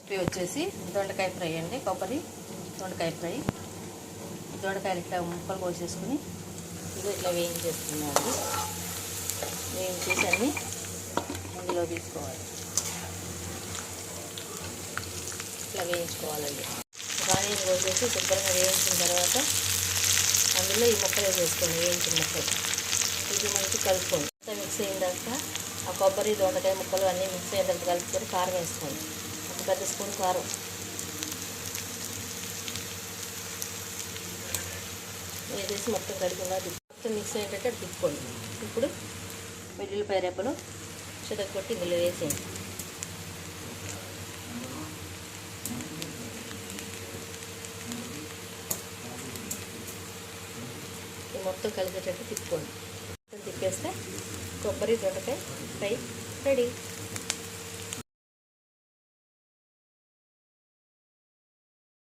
ఇవి వచ్చేసి దొండకాయ ఫ్రై అండి. కొబ్బరి దొండకాయ ఫ్రై. దొండకాయలు ఇట్లా ముక్కలు కోసేసుకుని ఇది ఇట్లా వేయించేస్తున్నామండి. వేయించేసి అన్నీ అందులో తీసుకోవాలి. ఇట్లా వేయించుకోవాలండి. ఆనియన్ కోసేసి శుభ్రంగా వేయించిన తర్వాత అందులో ఈ ముక్కలు వేసేసుకోండి. వేయించిన ముక్కలు ఇది మంచి కలుపుకోండి. మిక్స్ అయిన తర్వాత ఆ కొబ్బరి దొండకాయ ముక్కలు అన్నీ మిక్స్ అయిన తర్వాత కలుపుకొని కారం వేసుకోండి. ఒక పెద్ద స్పూన్ కారం వేసేసి మొత్తం కలిపిలా మొత్తం మిక్స్ అయ్యేటట్టు తిప్పుకోండి. ఇప్పుడు వెల్లుల్లిపాయ రెబ్బలు చితగొట్టి ఇందులో వేసేయండి. మొత్తం కలిసేటట్టు తిప్పుకోండి. మొత్తం తిప్పేస్తే కొబ్బరి దొండకాయ ఫ్రై రెడీ.